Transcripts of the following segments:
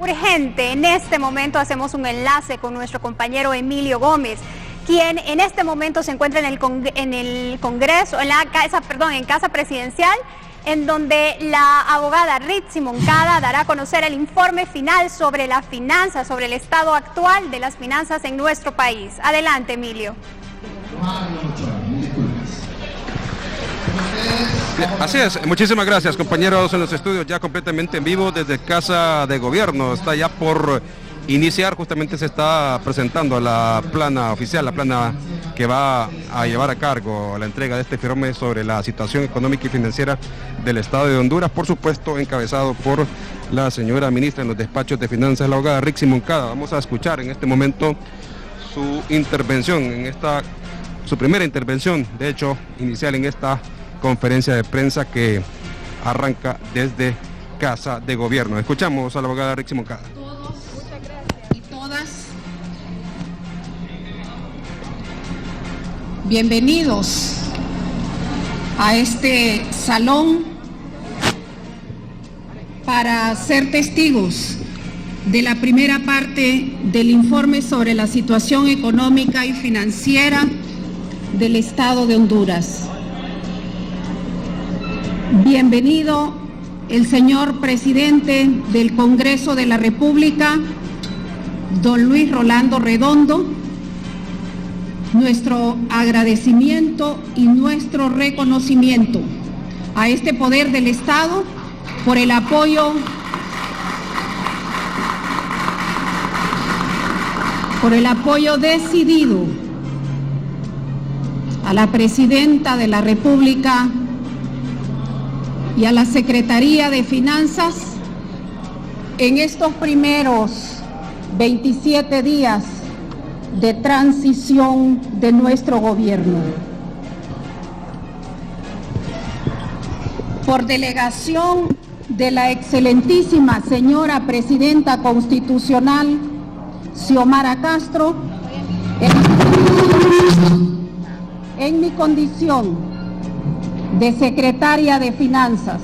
Urgente, en este momento hacemos un enlace con nuestro compañero Emilio Gómez, quien en este momento se encuentra en el Congreso, en Casa Presidencial, en donde la abogada Ritzy Moncada dará a conocer el informe final sobre las finanzas, sobre el estado actual de las finanzas en nuestro país. Adelante, Emilio. Así es, muchísimas gracias, compañeros en los estudios, ya completamente en vivo desde Casa de Gobierno. Está ya por iniciar, justamente se está presentando la plana oficial, la plana que va a llevar a cargo la entrega de este informe sobre la situación económica y financiera del Estado de Honduras, por supuesto encabezado por la señora ministra en los despachos de finanzas, la abogada Ritzy Moncada. Vamos a escuchar en este momento su intervención, su primera intervención, de hecho, inicial en esta conferencia de prensa que arranca desde Casa de Gobierno. Escuchamos a la abogada Ritzy Moncada. Todos y todas, bienvenidos a este salón para ser testigos de la primera parte del informe sobre la situación económica y financiera del Estado de Honduras. Bienvenido el señor presidente del Congreso de la República, don Luis Rolando Redondo. Nuestro agradecimiento y nuestro reconocimiento a este poder del Estado por el apoyo decidido a la Presidenta de la República y a la Secretaría de Finanzas en estos primeros 27 días de transición de nuestro gobierno. Por delegación de la excelentísima señora Presidenta Constitucional, Xiomara Castro, en mi condición de Secretaria de Finanzas,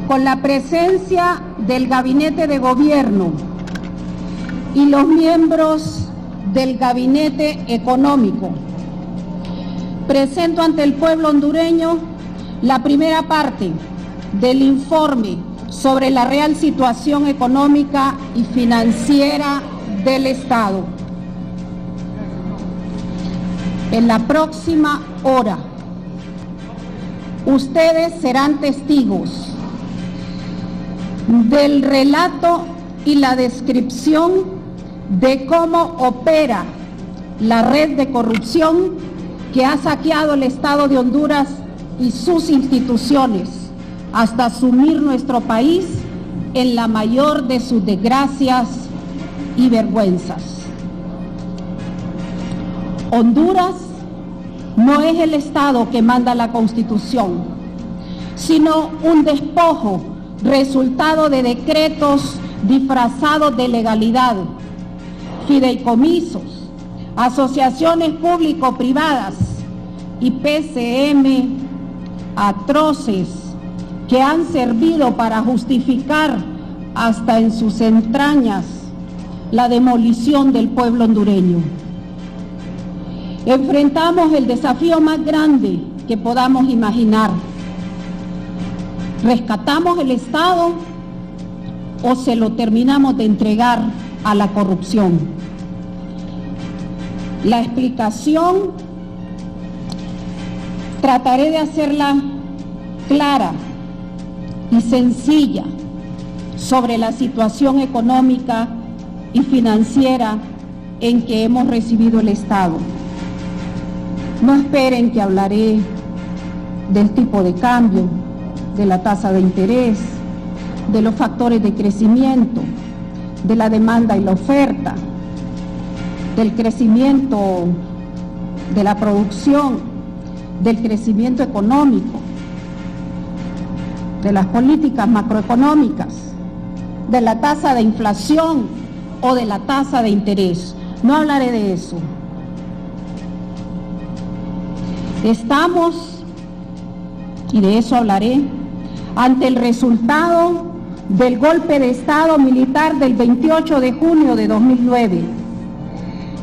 con la presencia del Gabinete de Gobierno y los miembros del Gabinete Económico, presento ante el pueblo hondureño la primera parte del informe sobre la real situación económica y financiera del Estado. En la próxima hora, ustedes serán testigos del relato y la descripción de cómo opera la red de corrupción que ha saqueado el Estado de Honduras y sus instituciones hasta sumir nuestro país en la mayor de sus desgracias y vergüenzas. Honduras no es el Estado que manda la Constitución, sino un despojo resultado de decretos disfrazados de legalidad, fideicomisos, asociaciones público-privadas y PCM atroces que han servido para justificar hasta en sus entrañas la demolición del pueblo hondureño. Enfrentamos el desafío más grande que podamos imaginar. ¿Rescatamos el Estado o se lo terminamos de entregar a la corrupción? La explicación trataré de hacerla clara y sencilla sobre la situación económica y financiera en que hemos recibido el Estado. No esperen que hablaré del tipo de cambio, de la tasa de interés, de los factores de crecimiento, de la demanda y la oferta, del crecimiento de la producción, del crecimiento económico, de las políticas macroeconómicas, de la tasa de inflación o de la tasa de interés. No hablaré de eso. Estamos, y de eso hablaré, ante el resultado del golpe de Estado militar del 28 de junio de 2009,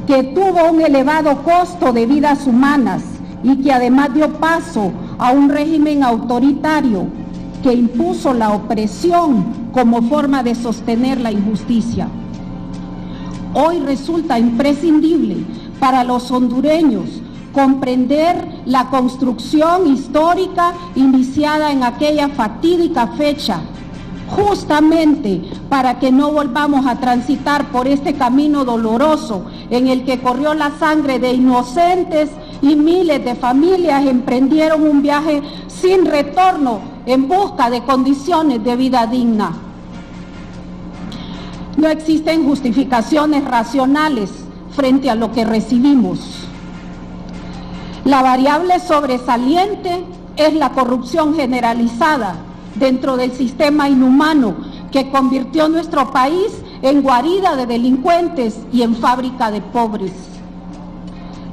que tuvo un elevado costo de vidas humanas y que además dio paso a un régimen autoritario que impuso la opresión como forma de sostener la injusticia. Hoy resulta imprescindible para los hondureños comprender la construcción histórica iniciada en aquella fatídica fecha, justamente para que no volvamos a transitar por este camino doloroso en el que corrió la sangre de inocentes y miles de familias emprendieron un viaje sin retorno en busca de condiciones de vida digna. No existen justificaciones racionales frente a lo que recibimos. La variable sobresaliente es la corrupción generalizada dentro del sistema inhumano que convirtió nuestro país en guarida de delincuentes y en fábrica de pobres.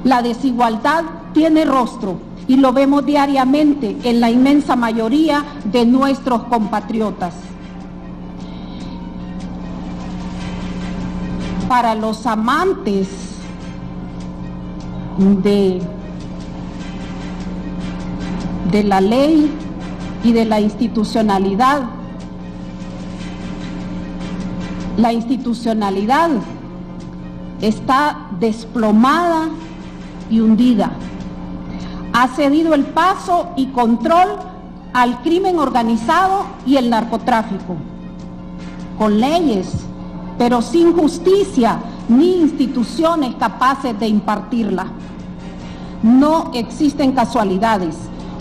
La desigualdad tiene rostro y lo vemos diariamente en la inmensa mayoría de nuestros compatriotas. Para los amantes de la ley y de la institucionalidad está desplomada y hundida. Ha cedido el paso y control al crimen organizado y el narcotráfico, con leyes, pero sin justicia ni instituciones capaces de impartirla. No existen casualidades,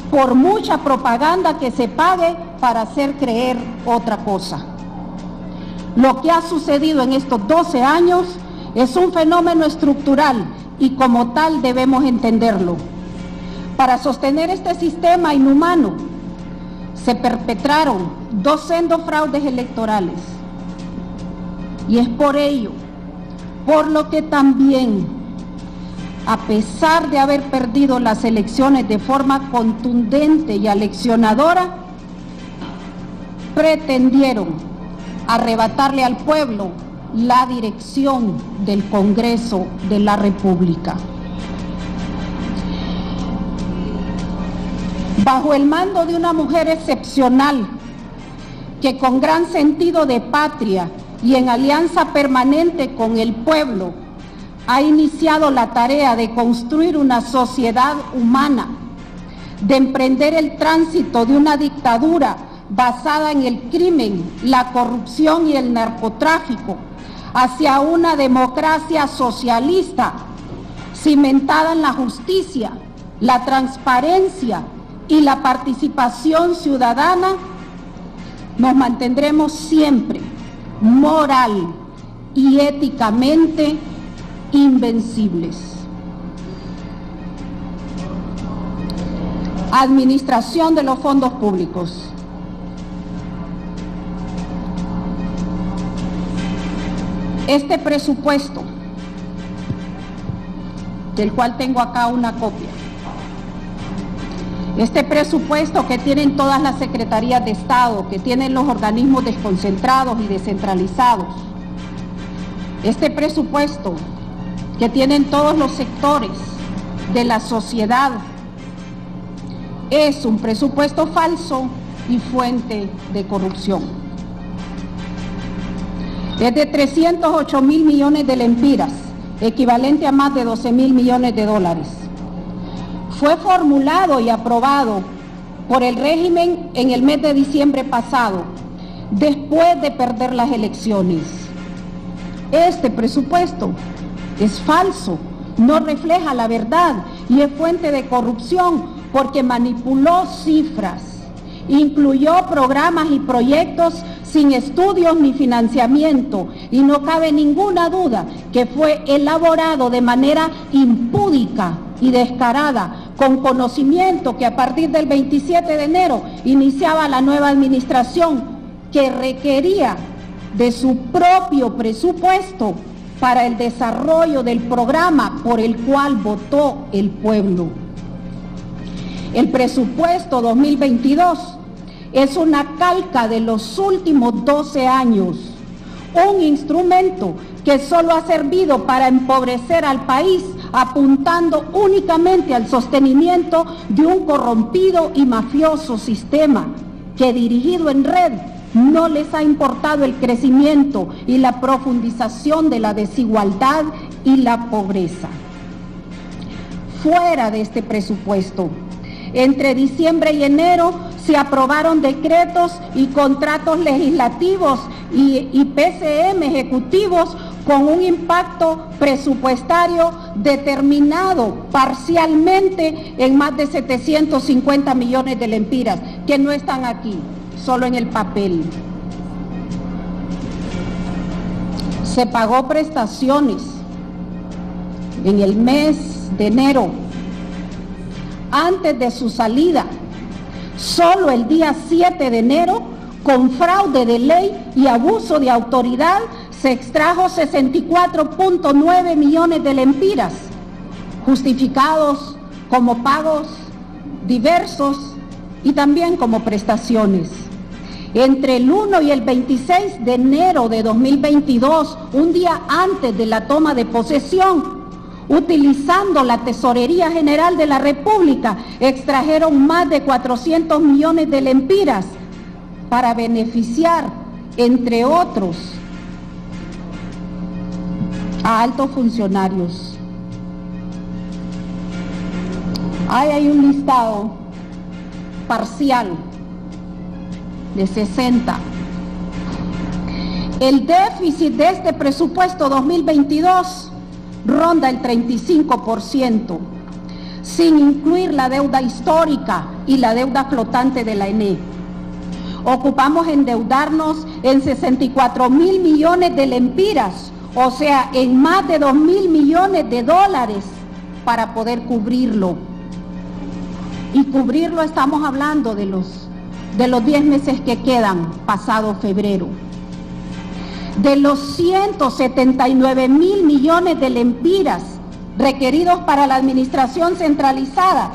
por mucha propaganda que se pague para hacer creer otra cosa. Lo que ha sucedido en estos 12 años es un fenómeno estructural y como tal debemos entenderlo. Para sostener este sistema inhumano se perpetraron 2 sendos fraudes electorales. Y es por ello, por lo que también, a pesar de haber perdido las elecciones de forma contundente y aleccionadora, pretendieron arrebatarle al pueblo la dirección del Congreso de la República. Bajo el mando de una mujer excepcional, que con gran sentido de patria y en alianza permanente con el pueblo, ha iniciado la tarea de construir una sociedad humana, de emprender el tránsito de una dictadura basada en el crimen, la corrupción y el narcotráfico, hacia una democracia socialista, cimentada en la justicia, la transparencia y la participación ciudadana. Nos mantendremos siempre moral y éticamente invencibles. Administración de los fondos públicos. Este presupuesto, del cual tengo acá una copia, este presupuesto que tienen todas las secretarías de Estado, que tienen los organismos desconcentrados y descentralizados, este presupuesto que tienen todos los sectores de la sociedad, es un presupuesto falso y fuente de corrupción. Es de 308.000 millones de lempiras, equivalente a más de 12.000 millones de dólares. Fue formulado y aprobado por el régimen en el mes de diciembre pasado, después de perder las elecciones. Este presupuesto es falso, no refleja la verdad y es fuente de corrupción porque manipuló cifras, incluyó programas y proyectos sin estudios ni financiamiento y no cabe ninguna duda que fue elaborado de manera impúdica y descarada, con conocimiento que a partir del 27 de enero iniciaba la nueva administración que requería de su propio presupuesto para el desarrollo del programa por el cual votó el pueblo. El presupuesto 2022 es una calca de los últimos 12 años, un instrumento que solo ha servido para empobrecer al país, apuntando únicamente al sostenimiento de un corrompido y mafioso sistema que, dirigido en red, no les ha importado el crecimiento y la profundización de la desigualdad y la pobreza. Fuera de este presupuesto, entre diciembre y enero se aprobaron decretos y contratos legislativos y PCM ejecutivos con un impacto presupuestario determinado parcialmente en más de 750 millones de lempiras, que no están aquí, solo en el papel. Se pagó prestaciones en el mes de enero, antes de su salida. Solo el día 7 de enero, con fraude de ley y abuso de autoridad, se extrajo 64.9 millones de lempiras, justificados como pagos diversos y también como prestaciones. Entre el 1 y el 26 de enero de 2022, un día antes de la toma de posesión, utilizando la Tesorería General de la República, extrajeron más de 400 millones de lempiras para beneficiar, entre otros, a altos funcionarios. Ahí hay un listado parcial de 60. El déficit de este presupuesto 2022 ronda el 35%, sin incluir la deuda histórica y la deuda flotante de la ENE. Ocupamos endeudarnos en 64.000 millones de lempiras, o sea, en más de 2.000 millones de dólares para poder cubrirlo. Y cubrirlo estamos hablando de los 10 meses que quedan, pasado febrero. De los 179.000 millones de lempiras requeridos para la administración centralizada,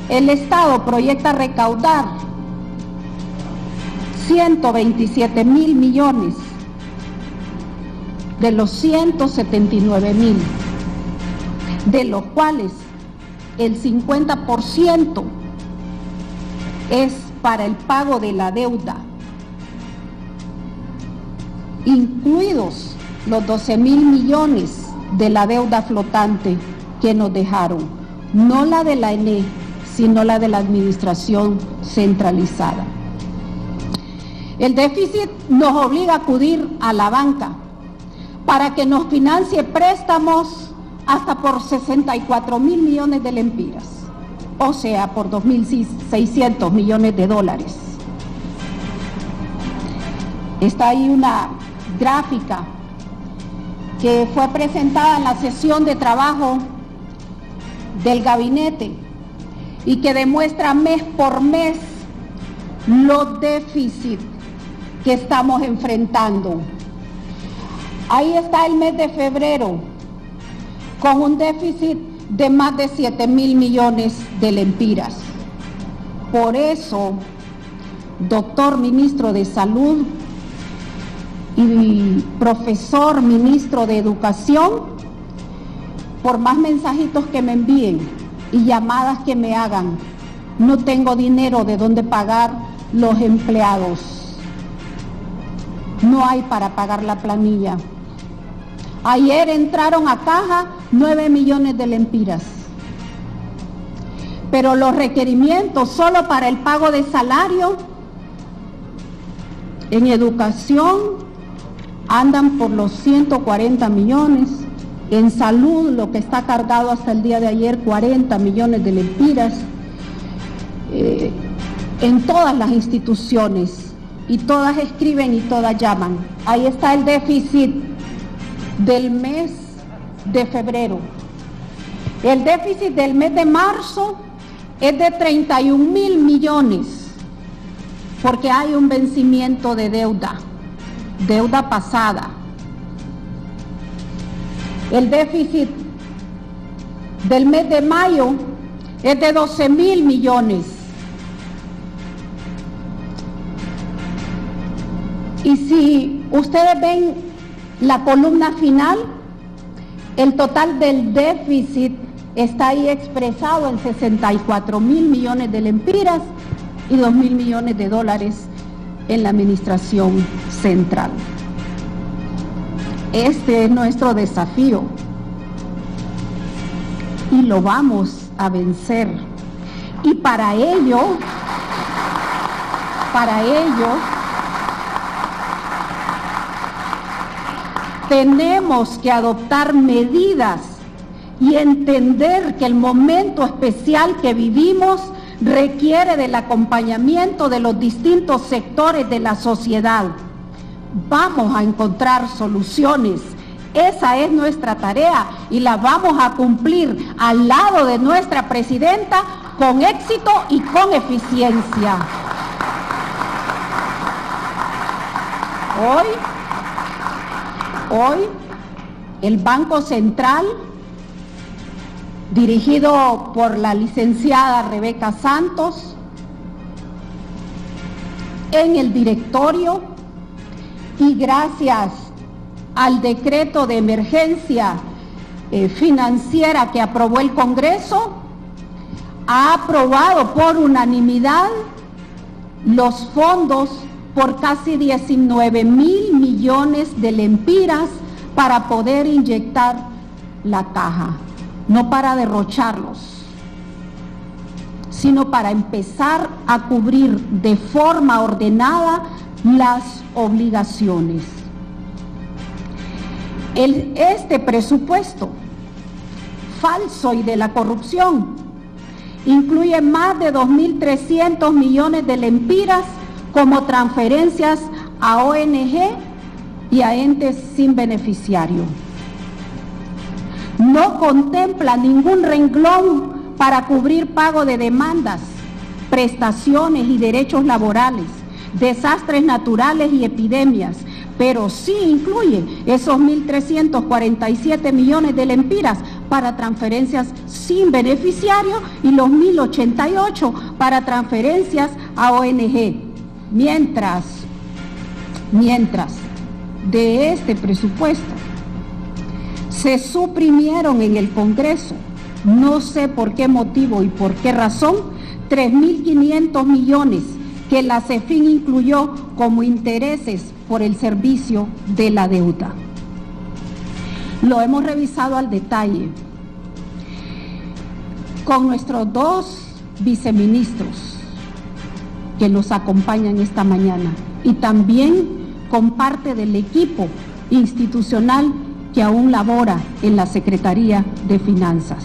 el Estado proyecta recaudar 127.000 millones de los 179.000, de los cuales el 50% es para el pago de la deuda, incluidos los 12.000 millones de la deuda flotante que nos dejaron, no la de la ENE, sino la de la administración centralizada. El déficit nos obliga a acudir a la banca para que nos financie préstamos hasta por 64.000 millones de lempiras, o sea, por 2.600 millones de dólares. Está ahí una gráfica que fue presentada en la sesión de trabajo del gabinete y que demuestra mes por mes los déficits que estamos enfrentando. Ahí está el mes de febrero, con un déficit de más de 7.000 millones de lempiras. Por eso, doctor ministro de Salud y profesor ministro de Educación, por más mensajitos que me envíen y llamadas que me hagan, no tengo dinero de dónde pagar los empleados. No hay para pagar la planilla. Ayer entraron a caja 9 millones de lempiras, pero los requerimientos solo para el pago de salario en educación andan por los 140 millones, en salud lo que está cargado hasta el día de ayer 40 millones de lempiras, en todas las instituciones, y todas escriben y todas llaman. Ahí está el déficit del mes de febrero. El déficit del mes de marzo es de 31.000 millones, porque hay un vencimiento de deuda pasada. El déficit del mes de mayo es de 12.000 millones. Y si ustedes ven la columna final, el total del déficit está ahí expresado en 64.000 millones de lempiras y 2.000 millones de dólares en la administración central. Este es nuestro desafío y lo vamos a vencer. Y para ello, tenemos que adoptar medidas y entender que el momento especial que vivimos requiere del acompañamiento de los distintos sectores de la sociedad. Vamos a encontrar soluciones. Esa es nuestra tarea y la vamos a cumplir al lado de nuestra presidenta con éxito y con eficiencia. Hoy, el Banco Central, dirigido por la licenciada Rebeca Santos, en el directorio y gracias al decreto de emergencia financiera que aprobó el Congreso, ha aprobado por unanimidad los fondos por casi 19.000 millones de lempiras para poder inyectar la caja, no para derrocharlos, sino para empezar a cubrir de forma ordenada las obligaciones. Este presupuesto falso y de la corrupción incluye más de 2.300 millones de lempiras como transferencias a ONG y a entes sin beneficiario. No contempla ningún renglón para cubrir pago de demandas, prestaciones y derechos laborales, desastres naturales y epidemias, pero sí incluye esos 1.347 millones de lempiras para transferencias sin beneficiario y los 1.088 para transferencias a ONG. Mientras de este presupuesto se suprimieron en el Congreso, no sé por qué motivo y por qué razón, 3.500 millones que la CEFIN incluyó como intereses por el servicio de la deuda. Lo hemos revisado al detalle con nuestros dos viceministros que nos acompañan esta mañana y también con parte del equipo institucional que aún labora en la Secretaría de Finanzas.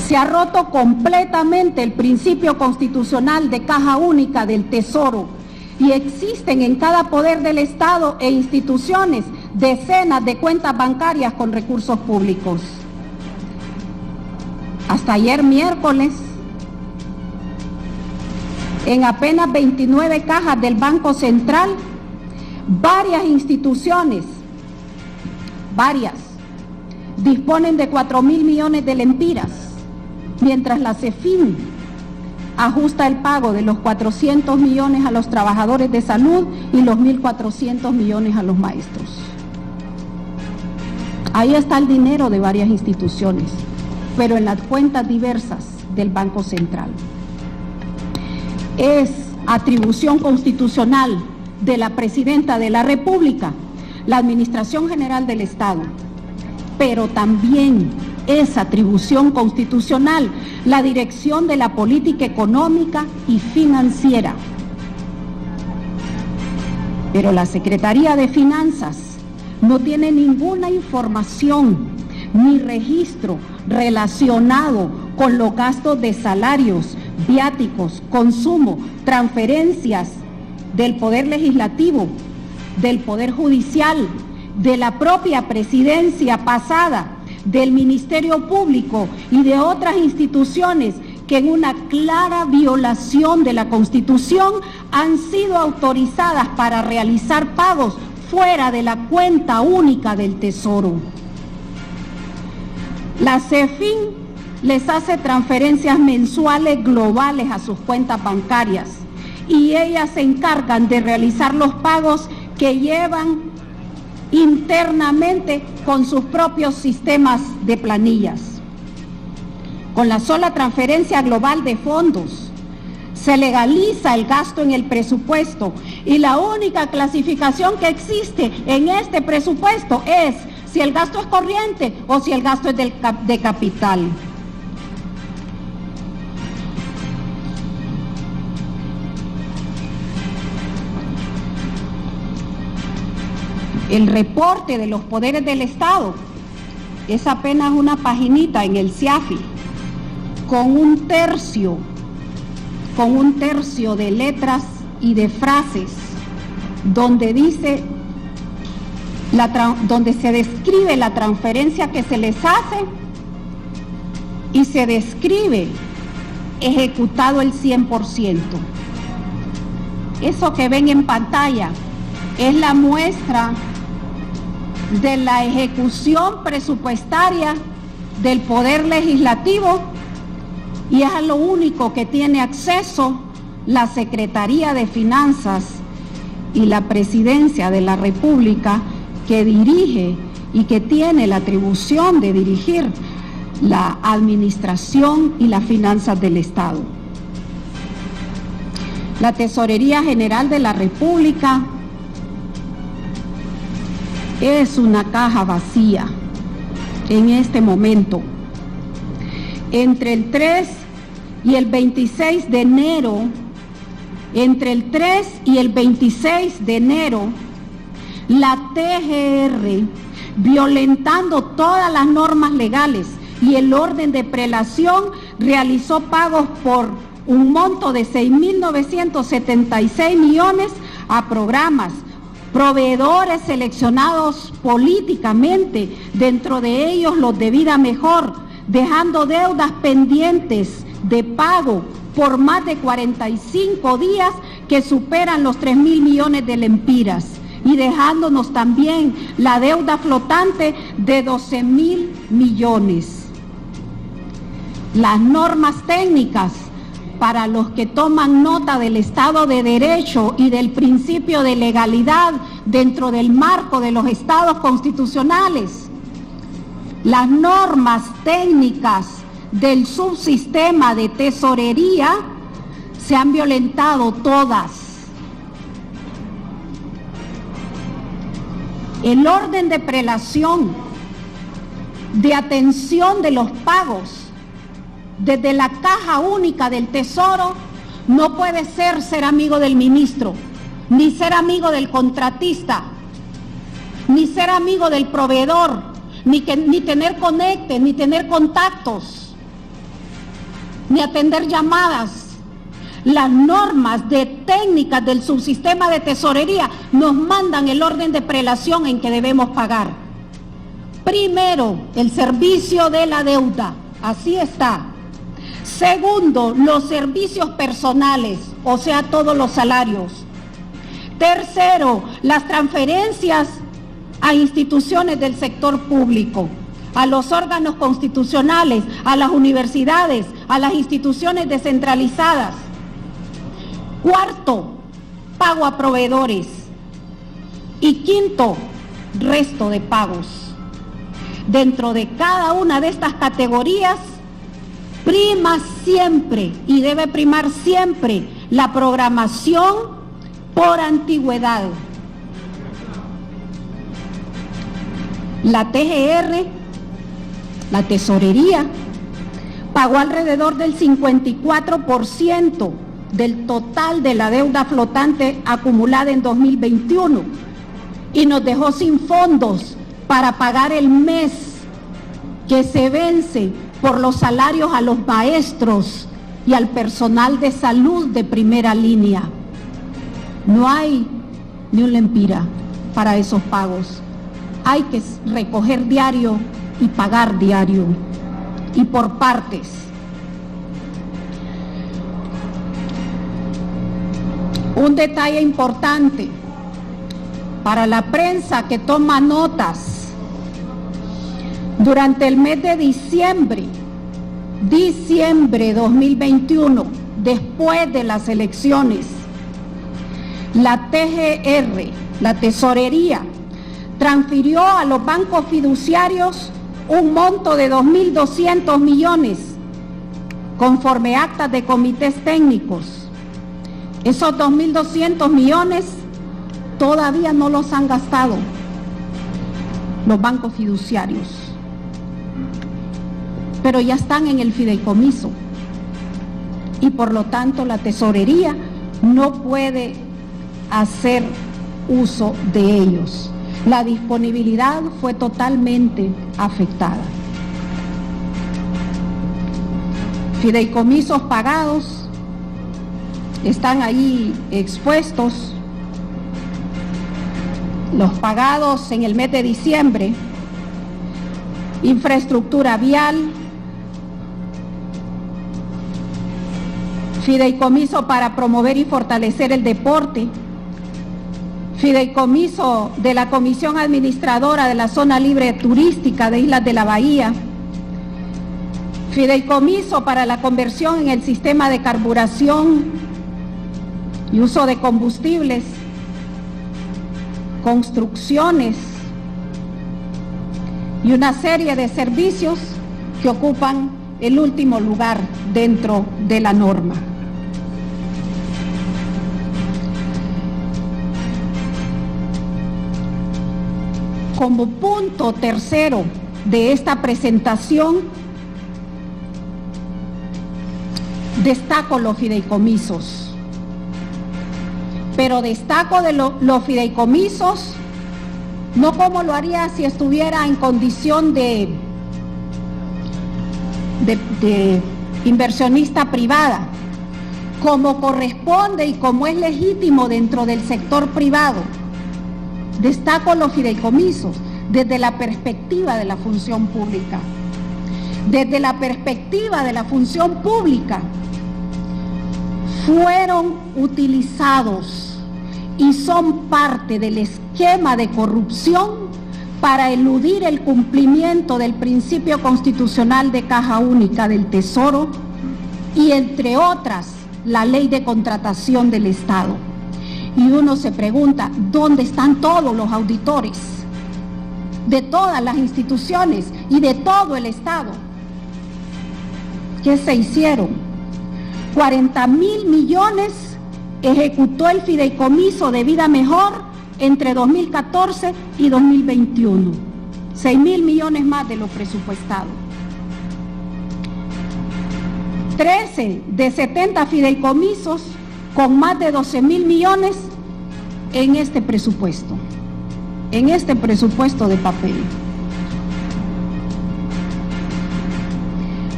Se ha roto completamente el principio constitucional de caja única del Tesoro y existen en cada poder del Estado e instituciones decenas de cuentas bancarias con recursos públicos. Hasta ayer miércoles, en apenas 29 cajas del Banco Central, varias instituciones, disponen de 4.000 millones de lempiras, mientras la CEFIN ajusta el pago de los 400 millones a los trabajadores de salud y los 1.400 millones a los maestros. Ahí está el dinero de varias instituciones, pero en las cuentas diversas del Banco Central. Es atribución constitucional de la Presidenta de la República, la Administración General del Estado, pero también es atribución constitucional la dirección de la política económica y financiera. Pero la Secretaría de Finanzas no tiene ninguna información ni registro relacionado con los gastos de salarios, viáticos, consumo, transferencias del Poder Legislativo, del Poder Judicial, de la propia presidencia pasada, del Ministerio Público y de otras instituciones que en una clara violación de la Constitución han sido autorizadas para realizar pagos fuera de la cuenta única del Tesoro. La CEFIN les hace transferencias mensuales globales a sus cuentas bancarias y ellas se encargan de realizar los pagos que llevan internamente con sus propios sistemas de planillas. Con la sola transferencia global de fondos, se legaliza el gasto en el presupuesto y la única clasificación que existe en este presupuesto es si el gasto es corriente o si el gasto es de capital. El reporte de los poderes del Estado es apenas una paginita en el CIAFI con un tercio de letras y de frases donde dice, donde se describe la transferencia que se les hace y se describe ejecutado el 100%. Eso que ven en pantalla es la muestra de la ejecución presupuestaria del Poder Legislativo y es a lo único que tiene acceso la Secretaría de Finanzas y la Presidencia de la República, que dirige y que tiene la atribución de dirigir la administración y las finanzas del Estado. La Tesorería General de la República es una caja vacía en este momento. Entre el 3 y el 26 de enero, la TGR, violentando todas las normas legales y el orden de prelación, realizó pagos por un monto de 6.976 millones a programas, proveedores seleccionados políticamente, dentro de ellos los de Vida Mejor, dejando deudas pendientes de pago por más de 45 días que superan los 3.000 millones de lempiras y dejándonos también la deuda flotante de 12.000 millones. Las normas técnicas para los que toman nota del Estado de Derecho y del principio de legalidad dentro del marco de los estados constitucionales. Las normas técnicas del subsistema de tesorería se han violentado todas. El orden de prelación, de atención de los pagos desde la Caja Única del Tesoro no puede ser amigo del ministro, ni ser amigo del contratista, ni ser amigo del proveedor, ni tener conectes, ni tener contactos, ni atender llamadas. Las normas de técnicas del subsistema de tesorería nos mandan el orden de prelación en que debemos pagar. Primero, el servicio de la deuda, así está. Segundo, los servicios personales, o sea, todos los salarios. Tercero, las transferencias a instituciones del sector público, a los órganos constitucionales, a las universidades, a las instituciones descentralizadas. Cuarto, pago a proveedores. Y quinto, resto de pagos. Dentro de cada una de estas categorías, prima siempre y debe primar siempre la programación por antigüedad. La TGR, la tesorería, pagó alrededor del 54% del total de la deuda flotante acumulada en 2021 y nos dejó sin fondos para pagar el mes que se vence por los salarios a los maestros y al personal de salud de primera línea. No hay ni un lempira para esos pagos. Hay que recoger diario y pagar diario y por partes. Un detalle importante para la prensa que toma notas. Durante el mes de diciembre 2021, después de las elecciones, la TGR, la Tesorería, transfirió a los bancos fiduciarios un monto de 2.200 millones conforme actas de comités técnicos. Esos 2.200 millones todavía no los han gastado los bancos fiduciarios, pero ya están en el fideicomiso y por lo tanto la tesorería no puede hacer uso de ellos. La disponibilidad fue totalmente afectada. Fideicomisos pagados están ahí expuestos. Los pagados en el mes de diciembre: infraestructura vial, fideicomiso para promover y fortalecer el deporte, fideicomiso de la Comisión Administradora de la Zona Libre Turística de Islas de la Bahía, fideicomiso para la conversión en el sistema de carburación y uso de combustibles, construcciones y una serie de servicios que ocupan el último lugar dentro de la norma. Como punto tercero de esta presentación, destaco los fideicomisos. Pero destaco de los fideicomisos, no como lo haría si estuviera en condición de inversionista privada, como corresponde y como es legítimo dentro del sector privado. Destaco los fideicomisos desde la perspectiva de la función pública. Desde la perspectiva de la función pública, fueron utilizados y son parte del esquema de corrupción para eludir el cumplimiento del principio constitucional de caja única del Tesoro y, entre otras, la ley de contratación del Estado. Y uno se pregunta, ¿dónde están todos los auditores de todas las instituciones y de todo el Estado? ¿Qué se hicieron? 40.000 millones ejecutó el fideicomiso de Vida Mejor entre 2014 y 2021. 6.000 millones más de lo presupuestado. 13 de 70 fideicomisos con más de 12.000 millones en este presupuesto de papel.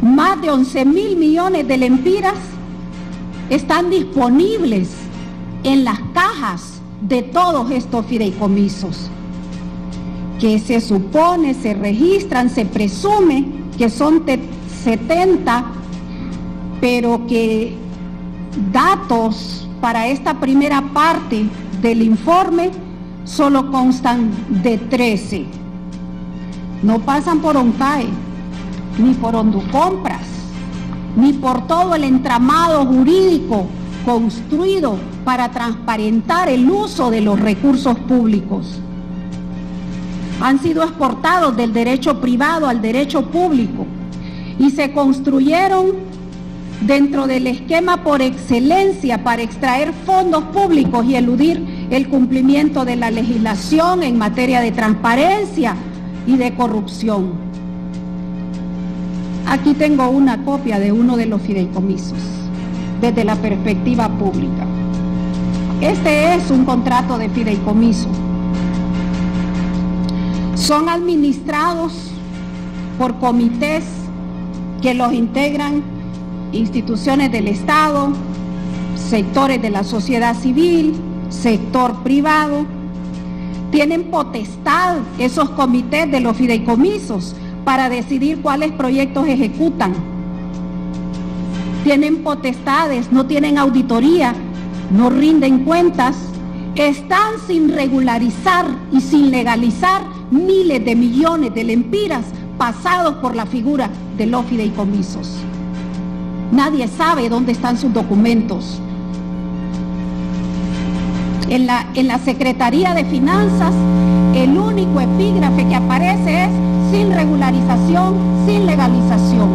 Más de 11.000 millones de lempiras están disponibles en las cajas de todos estos fideicomisos, que se supone, se registran, se presume que son 70, pero que datos para esta primera parte del informe solo constan de 13. No pasan por ONCAE, ni por Honducompras, ni por todo el entramado jurídico construido para transparentar el uso de los recursos públicos. Han sido exportados del derecho privado al derecho público y se construyeron dentro del esquema por excelencia para extraer fondos públicos y eludir el cumplimiento de la legislación en materia de transparencia y de corrupción. Aquí tengo una copia de uno de los fideicomisos, desde la perspectiva pública. Este es un contrato de fideicomiso. Son administrados por comités que los integran instituciones del Estado, sectores de la sociedad civil, sector privado. Tienen potestad esos comités de los fideicomisos para decidir cuáles proyectos ejecutan. Tienen potestades, no tienen auditoría, no rinden cuentas, están sin regularizar y sin legalizar miles de millones de lempiras pasados por la figura de los fideicomisos. Nadie sabe dónde están sus documentos. En la Secretaría de Finanzas, el único epígrafe que aparece es sin regularización, sin legalización.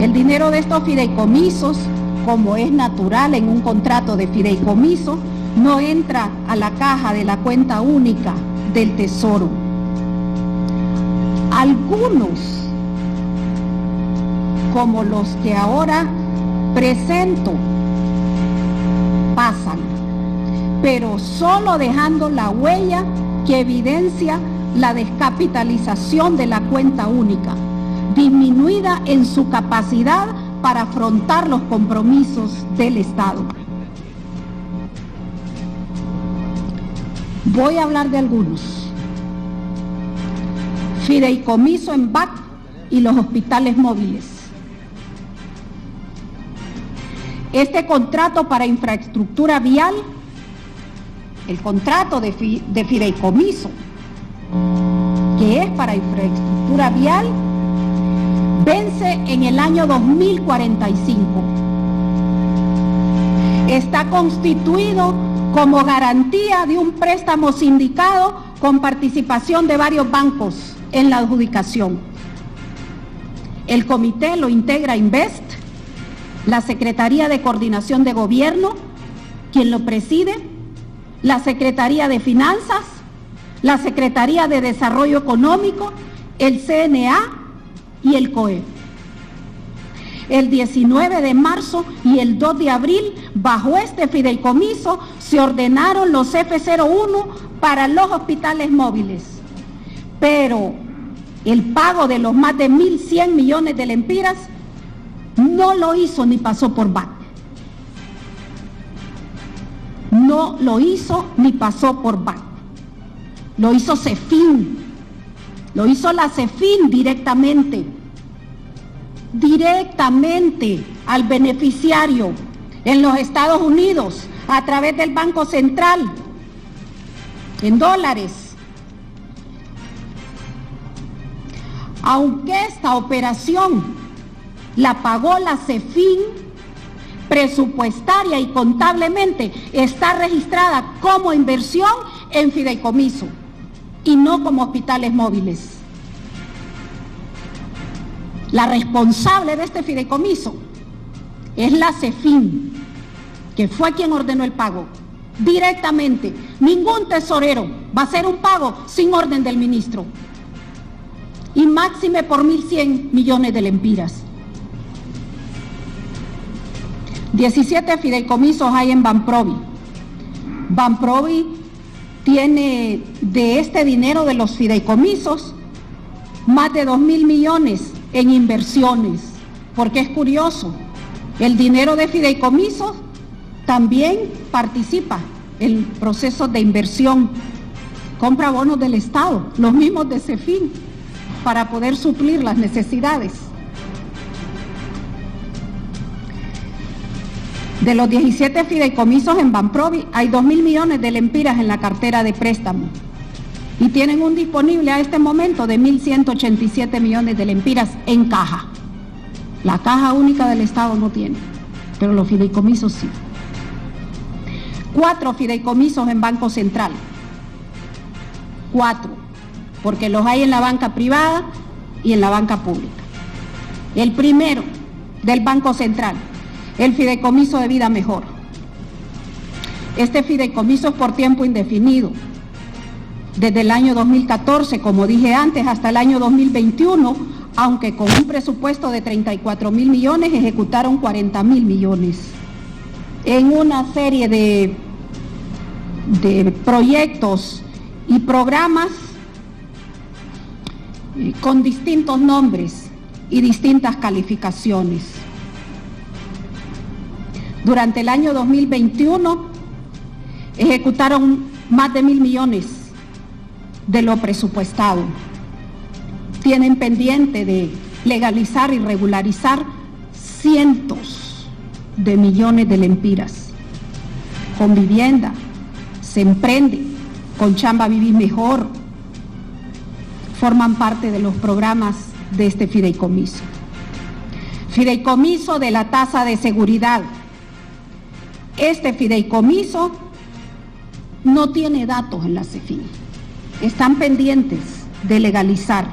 El dinero de estos fideicomisos, como es natural en un contrato de fideicomiso, no entra a la caja de la cuenta única del Tesoro. Algunos, como los que ahora presento, pasan, pero solo dejando la huella que evidencia la descapitalización de la cuenta única, disminuida en su capacidad para afrontar los compromisos del Estado. Voy a hablar de algunos. Fideicomiso en BAC y los hospitales móviles. Este contrato para infraestructura vial, el contrato de fideicomiso, que es para infraestructura vial, vence en el año 2045. Está constituido como garantía de un préstamo sindicado con participación de varios bancos en la adjudicación. El comité lo integra Invest, la Secretaría de Coordinación de Gobierno, quien lo preside, la Secretaría de Finanzas, la Secretaría de Desarrollo Económico, el CNA y el COE. El 19 de marzo y el 2 de abril, bajo este fideicomiso, se ordenaron los F01 para los hospitales móviles. Pero el pago de los más de 1.100 millones de lempiras no lo hizo ni pasó por BAC. No lo hizo ni pasó por BAC. Lo hizo CEFIN. Lo hizo la CEFIN directamente al beneficiario en los Estados Unidos a través del Banco Central en dólares. Aunque esta operación la pagó la CEFIN, presupuestaria y contablemente está registrada como inversión en fideicomiso y no como hospitales móviles. La responsable de este fideicomiso es la CEFIN, que fue quien ordenó el pago directamente. Ningún tesorero va a hacer un pago sin orden del ministro, y máxime por 1.100 millones de lempiras. 17 fideicomisos hay en Banprovi. Banprovi tiene de este dinero de los fideicomisos más de 2.000 millones en inversiones, porque es curioso, el dinero de fideicomisos también participa en procesos de inversión, compra bonos del Estado, los mismos de CEFIN, para poder suplir las necesidades. De los 17 fideicomisos en Banprovi, hay 2.000 millones de lempiras en la cartera de préstamo y tienen un disponible a este momento de 1.187 millones de lempiras en caja. La caja única del Estado no tiene, pero los fideicomisos sí. 4 fideicomisos en Banco Central. 4, porque los hay en la banca privada y en la banca pública. El primero, del Banco Central, el fideicomiso de Vida Mejor. Este fideicomiso es por tiempo indefinido, desde el año 2014, como dije antes, hasta el año 2021, aunque con un presupuesto de 34.000 millones, ejecutaron 40.000 millones en una serie de proyectos y programas con distintos nombres y distintas calificaciones. Durante el año 2021 ejecutaron más de 1.000 millones de lo presupuestado. Tienen pendiente de legalizar y regularizar cientos de millones de lempiras. Con vivienda, se emprende, con Chamba Vivir Mejor, forman parte de los programas de este fideicomiso. Fideicomiso de la tasa de seguridad. Este fideicomiso no tiene datos en la CEFIN. Están pendientes de legalizar.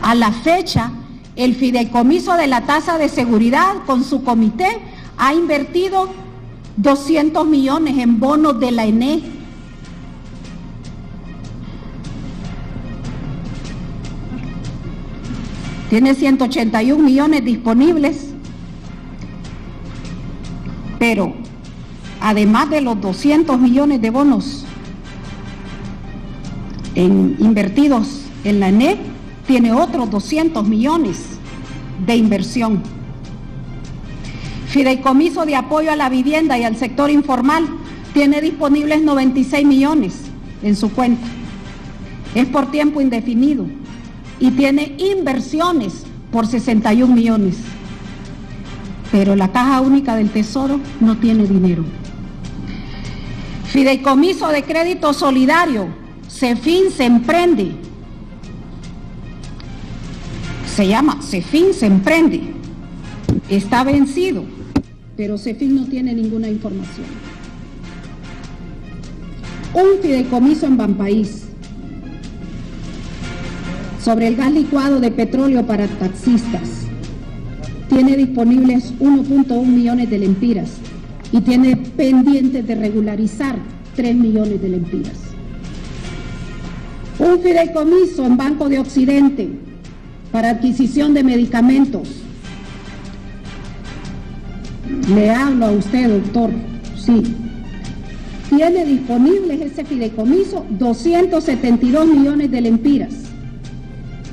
A la fecha, el fideicomiso de la tasa de seguridad con su comité ha invertido 200 millones en bonos de la ENE. Tiene 181 millones disponibles, pero además de los 200 millones de bonos invertidos en la ENE, tiene otros 200 millones de inversión. Fideicomiso de apoyo a la vivienda y al sector informal tiene disponibles 96 millones en su cuenta. Es por tiempo indefinido y tiene inversiones por 61 millones. Pero la Caja Única del Tesoro no tiene dinero. Fideicomiso de crédito solidario, CEFIN se emprende. Se llama CEFIN se emprende. Está vencido, pero CEFIN no tiene ninguna información. Un fideicomiso en Banpaís sobre el gas licuado de petróleo para taxistas. Tiene disponibles 1.1 millones de lempiras y tiene pendientes de regularizar 3 millones de lempiras. Un fideicomiso en Banco de Occidente para adquisición de medicamentos. Le hablo a usted, doctor, sí. Tiene disponibles ese fideicomiso 272 millones de lempiras.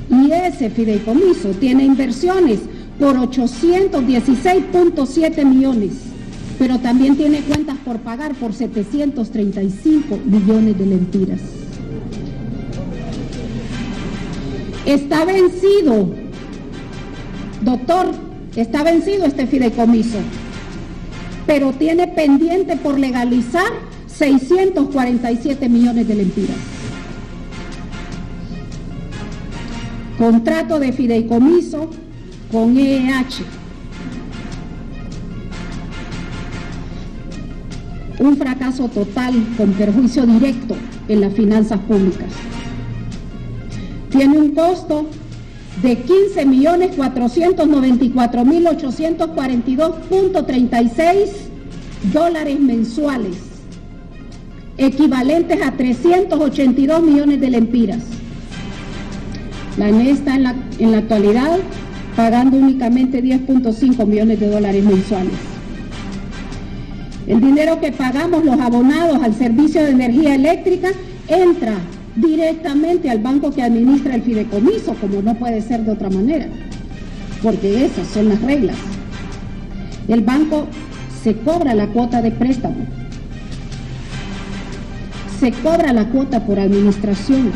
Y ese fideicomiso tiene inversiones por 816.7 millones, pero también tiene cuentas por pagar por 735 millones de lempiras. Está vencido, doctor, está vencido este fideicomiso, pero tiene pendiente por legalizar 647 millones de lempiras. Contrato de fideicomiso con EEH. Un fracaso total con perjuicio directo en las finanzas públicas. Tiene un costo de 15.494.842.36 dólares mensuales, equivalentes a 382 millones de lempiras. La ENE está en la actualidad pagando únicamente 10.5 millones de dólares mensuales. El dinero que pagamos los abonados al servicio de energía eléctrica entra directamente al banco que administra el fideicomiso, como no puede ser de otra manera, porque esas son las reglas. El banco se cobra la cuota de préstamo, se cobra la cuota por administración,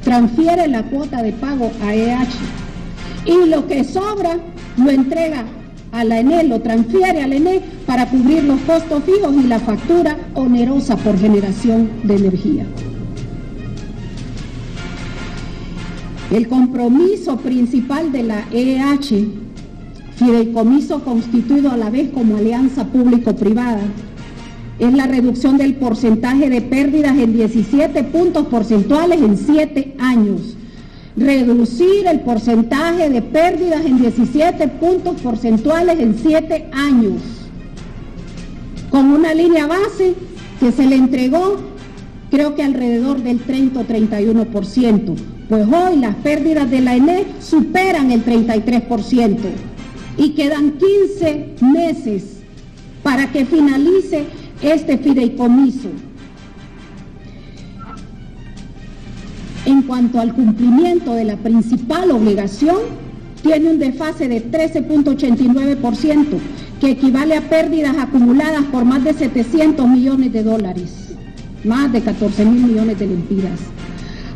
transfiere la cuota de pago a EH y lo que sobra lo entrega a la ENE, lo transfiere a la ENE para cubrir los costos fijos y la factura onerosa por generación de energía. El compromiso principal de la EEH, fideicomiso constituido a la vez como alianza público-privada, es la reducción del porcentaje de pérdidas en 17 puntos porcentuales en 7 años. Reducir el porcentaje de pérdidas en 17 puntos porcentuales en 7 años. Con una línea base que se le entregó, creo que alrededor del 30 o 31%. Pues hoy las pérdidas de la ENE superan el 33% y quedan 15 meses para que finalice este fideicomiso. En cuanto al cumplimiento de la principal obligación, tiene un desfase de 13.89%, que equivale a pérdidas acumuladas por más de 700 millones de dólares, más de 14.000 millones de lempiras.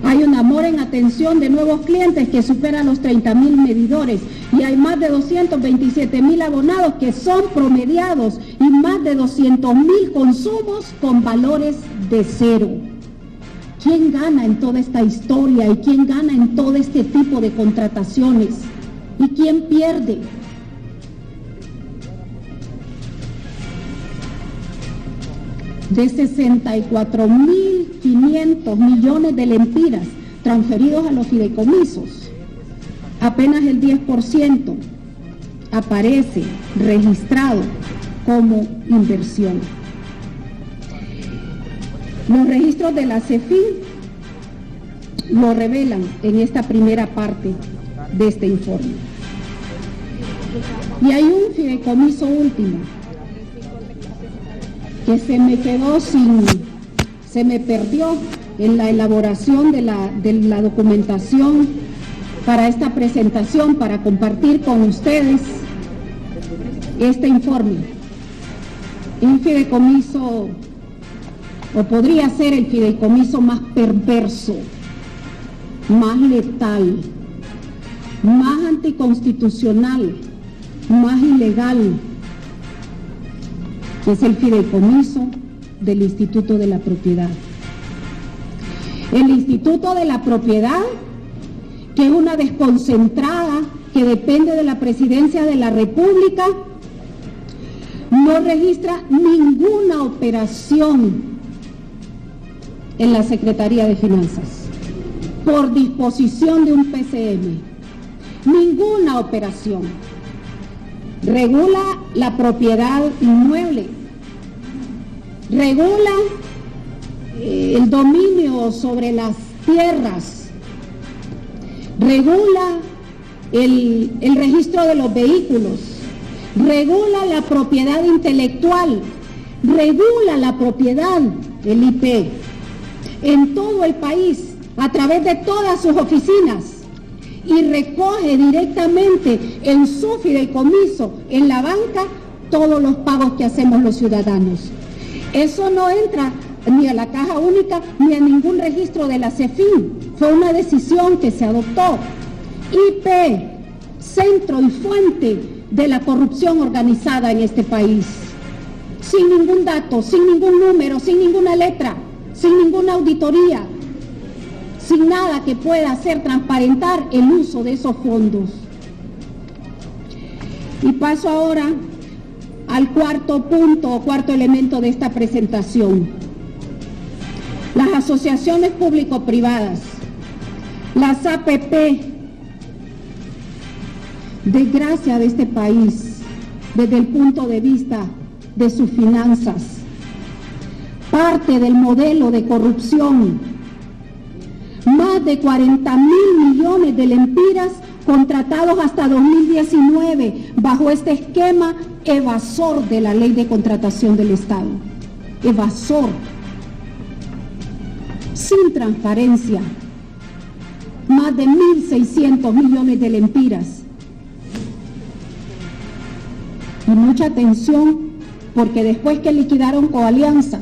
Hay un amor en atención de nuevos clientes que supera los 30.000 medidores y hay más de 227.000 abonados que son promediados y más de 200.000 consumos con valores de cero. ¿Quién gana en toda esta historia y quién gana en todo este tipo de contrataciones? ¿Y quién pierde? de 64.500 millones de lempiras transferidos a los fideicomisos, apenas el 10% aparece registrado como inversión. Los registros de la CEFIN lo revelan en esta primera parte de este informe. Y hay un fideicomiso último que se me perdió en la elaboración de la documentación para esta presentación, para compartir con ustedes este informe. Un fideicomiso, o podría ser el fideicomiso más perverso, más letal, más anticonstitucional, más ilegal, que es el fideicomiso del Instituto de la Propiedad. El Instituto de la Propiedad, que es una desconcentrada que depende de la Presidencia de la República, no registra ninguna operación en la Secretaría de Finanzas por disposición de un PCM. Ninguna operación. Regula la propiedad inmueble, regula el dominio sobre las tierras, regula el registro de los vehículos, regula la propiedad intelectual, regula la propiedad, el IP, en todo el país, a través de todas sus oficinas, y recoge directamente en su fideicomiso, en la banca, todos los pagos que hacemos los ciudadanos. Eso no entra ni a la Caja Única ni a ningún registro de la CEFIN. Fue una decisión que se adoptó. IP, centro y fuente de la corrupción organizada en este país. Sin ningún dato, sin ningún número, sin ninguna letra, sin ninguna auditoría, sin nada que pueda hacer transparentar el uso de esos fondos. Y paso ahora al cuarto punto o cuarto elemento de esta presentación. Las asociaciones público-privadas, las APP, desgracia de este país desde el punto de vista de sus finanzas, parte del modelo de corrupción. Más de 40.000 millones de lempiras contratados hasta 2019 bajo este esquema evasor de la Ley de Contratación del Estado. Evasor. Sin transparencia. Más de 1.600 millones de lempiras. Y mucha atención, porque después que liquidaron Coalianza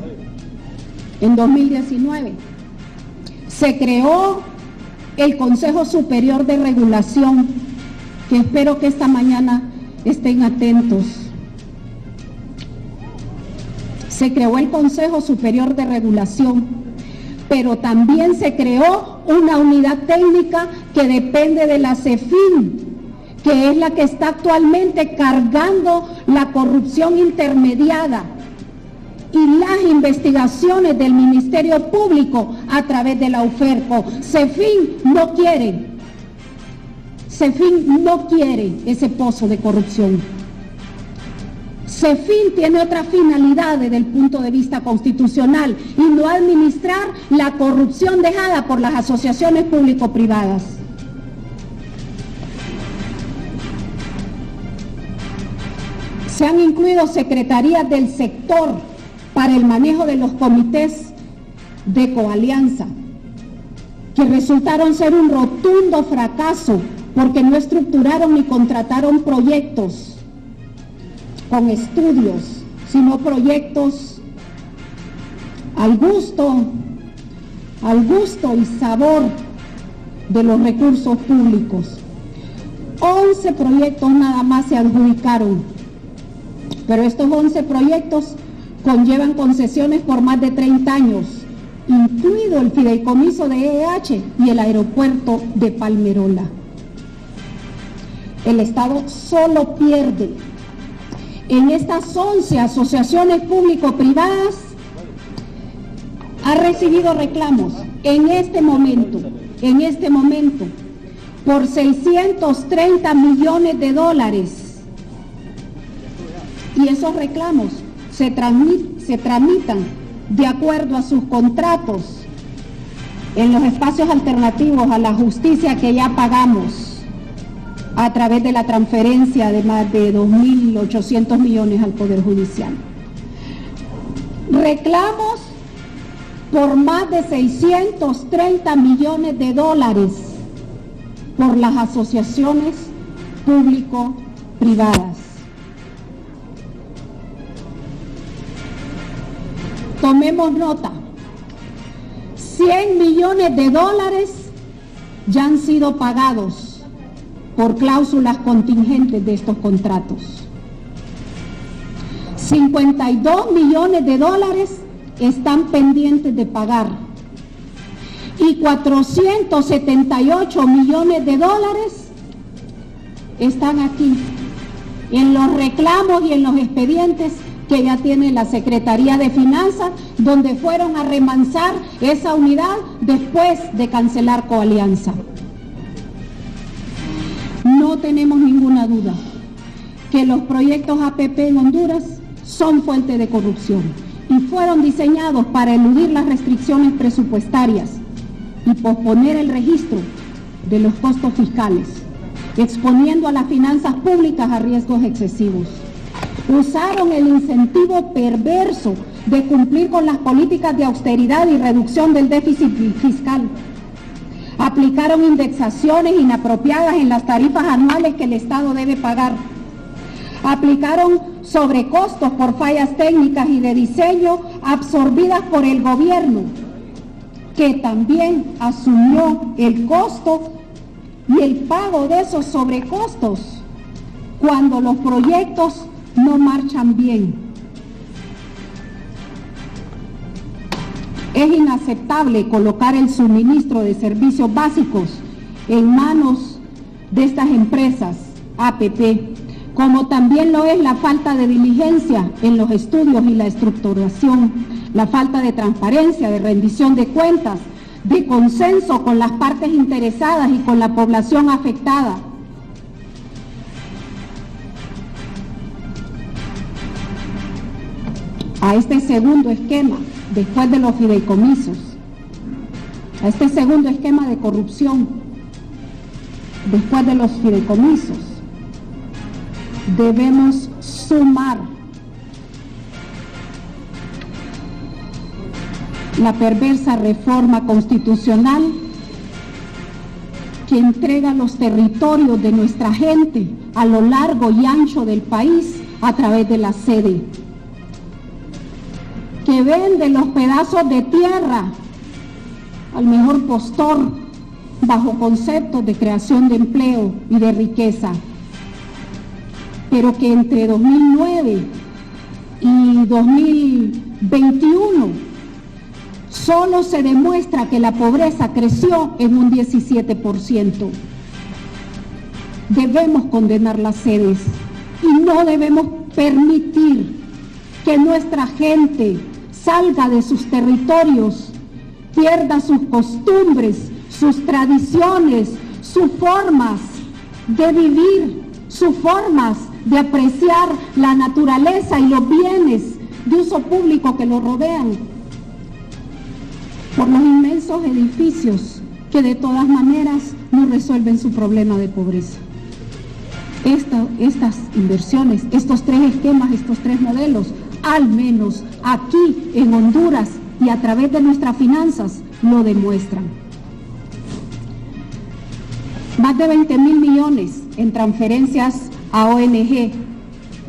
en 2019, se creó el Consejo Superior de Regulación, que espero que esta mañana estén atentos. Se creó el Consejo Superior de Regulación, pero también se creó una unidad técnica que depende de la CEFIN, que es la que está actualmente cargando la corrupción intermediada y las investigaciones del Ministerio Público a través de la UFERCO. CEFIN no quiere ese pozo de corrupción. CEFIN tiene otra finalidad desde el punto de vista constitucional y no administrar la corrupción dejada por las asociaciones público-privadas. Se han incluido secretarías del sector para el manejo de los comités de Coalianza, que resultaron ser un rotundo fracaso porque no estructuraron ni contrataron proyectos con estudios, sino proyectos al gusto y sabor de los recursos públicos. 11 proyectos nada más se adjudicaron, pero estos 11 proyectos conllevan concesiones por más de 30 años, incluido el fideicomiso de EEH y el aeropuerto de Palmerola. El Estado solo pierde. En estas 11 asociaciones público-privadas ha recibido reclamos en este momento, por 630 millones de dólares. Y esos reclamos se tramitan de acuerdo a sus contratos en los espacios alternativos a la justicia que ya pagamos a través de la transferencia de más de 2.800 millones al Poder Judicial. Reclamos por más de 630 millones de dólares por las asociaciones público-privadas. Tomemos nota, 100 millones de dólares ya han sido pagados por cláusulas contingentes de estos contratos. 52 millones de dólares están pendientes de pagar y 478 millones de dólares están aquí en los reclamos y en los expedientes que ya tiene la Secretaría de Finanzas, donde fueron a remansar esa unidad después de cancelar coalianza. No tenemos ninguna duda que los proyectos APP en Honduras son fuente de corrupción y fueron diseñados para eludir las restricciones presupuestarias y posponer el registro de los costos fiscales, exponiendo a las finanzas públicas a riesgos excesivos. Usaron el incentivo perverso de cumplir con las políticas de austeridad y reducción del déficit fiscal. Aplicaron indexaciones inapropiadas en las tarifas anuales que el Estado debe pagar. Aplicaron sobrecostos por fallas técnicas y de diseño absorbidas por el gobierno, que también asumió el costo y el pago de esos sobrecostos cuando los proyectos no marchan bien. Es inaceptable colocar el suministro de servicios básicos en manos de estas empresas APP, como también lo es la falta de diligencia en los estudios y la estructuración, la falta de transparencia, de rendición de cuentas, de consenso con las partes interesadas y con la población afectada. A este segundo esquema, después de los fideicomisos, a este segundo esquema de corrupción, después de los fideicomisos, debemos sumar la perversa reforma constitucional que entrega los territorios de nuestra gente a lo largo y ancho del país a través de la sede, que vende los pedazos de tierra al mejor postor bajo conceptos de creación de empleo y de riqueza, pero que entre 2009 y 2021 solo se demuestra que la pobreza creció en un 17%. Debemos condenar las sedes y no debemos permitir que nuestra gente salga de sus territorios, pierda sus costumbres, sus tradiciones, sus formas de vivir, sus formas de apreciar la naturaleza y los bienes de uso público que los rodean, por los inmensos edificios que de todas maneras no resuelven su problema de pobreza. Estas inversiones, estos tres esquemas, estos tres modelos, al menos aquí en Honduras y a través de nuestras finanzas, lo demuestran. Más de 20.000 millones en transferencias a ONG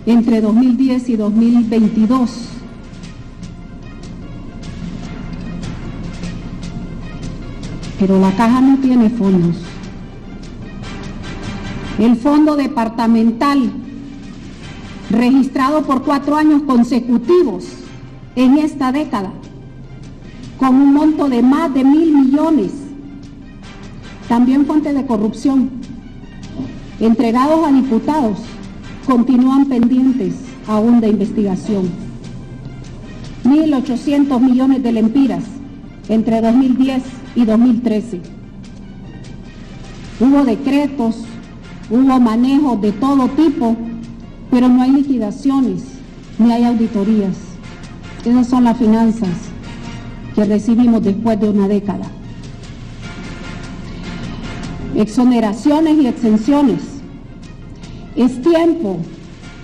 entre 2010 y 2022. Pero la caja no tiene fondos. El fondo departamental, registrado por 4 años consecutivos en esta década, con un monto de más de 1.000 millones, también fuente de corrupción, entregados a diputados, continúan pendientes aún de investigación. 1.800 millones de lempiras entre 2010 y 2013. Hubo decretos, hubo manejos de todo tipo, pero no hay liquidaciones, ni hay auditorías. Esas son las finanzas que recibimos después de una década. Exoneraciones y exenciones. Es tiempo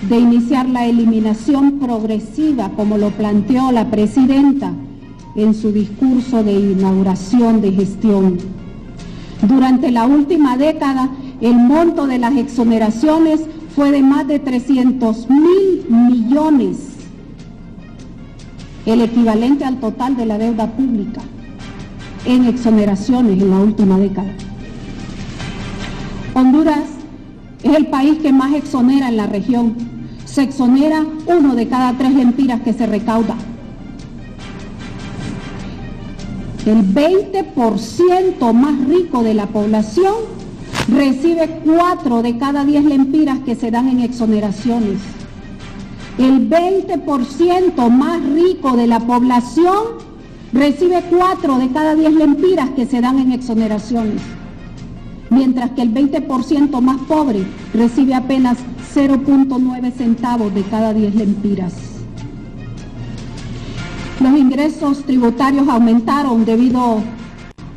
de iniciar la eliminación progresiva, como lo planteó la presidenta en su discurso de inauguración de gestión. Durante la última década, el monto de las exoneraciones fue de más de 300.000 millones, el equivalente al total de la deuda pública en exoneraciones en la última década. Honduras es el país que más exonera en la región. Se exonera 1 de cada 3 lempiras que se recauda. El 20% más rico de la población recibe 4 de cada 10 lempiras que se dan en exoneraciones. El 20% más rico de la población recibe 4 de cada 10 lempiras que se dan en exoneraciones, mientras que el 20% más pobre recibe apenas 0.9 centavos de cada 10 lempiras. Los ingresos tributarios aumentaron debido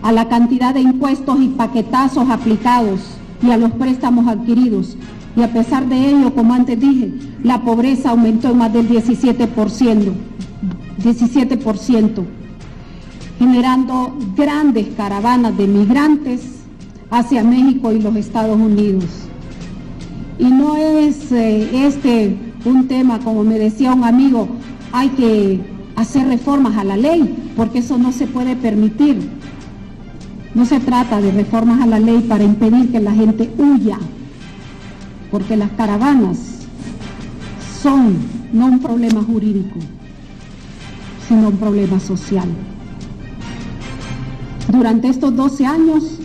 a la cantidad de impuestos y paquetazos aplicados y a los préstamos adquiridos. Y a pesar de ello, como antes dije, la pobreza aumentó en más del 17%, generando grandes caravanas de migrantes hacia México y los Estados Unidos. Y no es un tema, como me decía un amigo, hay que hacer reformas a la ley, porque eso no se puede permitir. No se trata de reformas a la ley para impedir que la gente huya, porque las caravanas son no un problema jurídico, sino un problema social. Durante estos 12 años,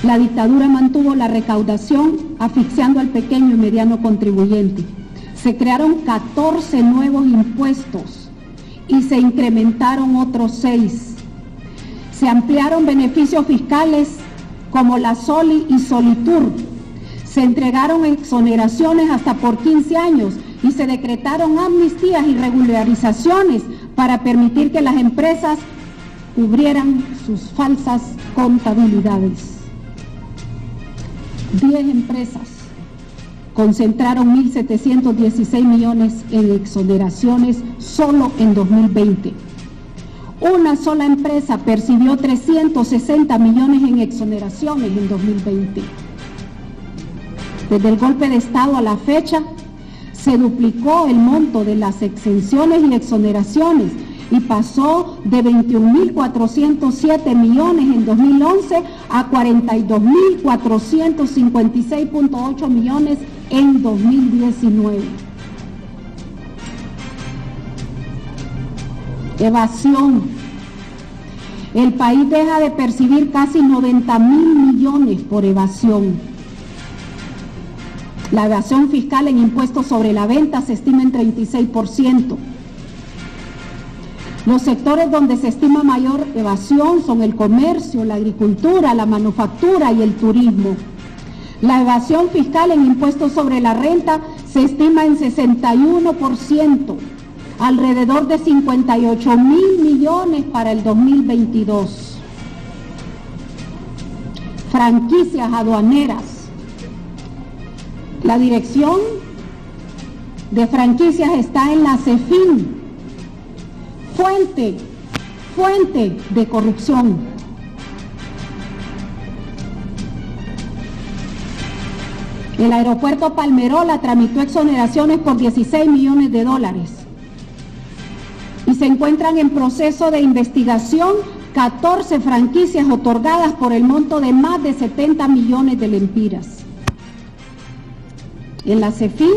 la dictadura mantuvo la recaudación asfixiando al pequeño y mediano contribuyente. Se crearon 14 nuevos impuestos y se incrementaron otros 6. Se ampliaron beneficios fiscales como la Soli y Solitur. Se entregaron exoneraciones hasta por 15 años y se decretaron amnistías y regularizaciones para permitir que las empresas cubrieran sus falsas contabilidades. 10 empresas concentraron 1.716 millones en exoneraciones solo en 2020. Una sola empresa percibió 360 millones en exoneraciones en 2020. Desde el golpe de Estado a la fecha, se duplicó el monto de las exenciones y exoneraciones y pasó de 21.407 millones en 2011 a 42.456.8 millones en 2019. Evasión. El país deja de percibir casi 90.000 millones por evasión. La evasión fiscal en impuestos sobre la venta se estima en 36%. Los sectores donde se estima mayor evasión son el comercio, la agricultura, la manufactura y el turismo. La evasión fiscal en impuestos sobre la renta se estima en 61%, alrededor de 58.000 millones para el 2022. Franquicias aduaneras. La dirección de franquicias está en la CEFIN. Fuente de corrupción. El aeropuerto Palmerola tramitó exoneraciones por 16 millones de dólares y se encuentran en proceso de investigación 14 franquicias otorgadas por el monto de más de 70 millones de lempiras. En la CEFIN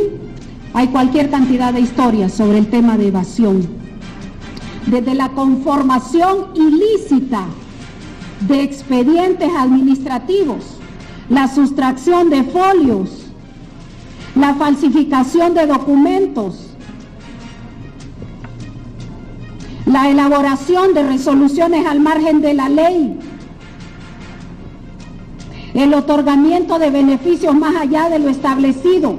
hay cualquier cantidad de historias sobre el tema de evasión. Desde la conformación ilícita de expedientes administrativos, la sustracción de folios, la falsificación de documentos, la elaboración de resoluciones al margen de la ley, el otorgamiento de beneficios más allá de lo establecido,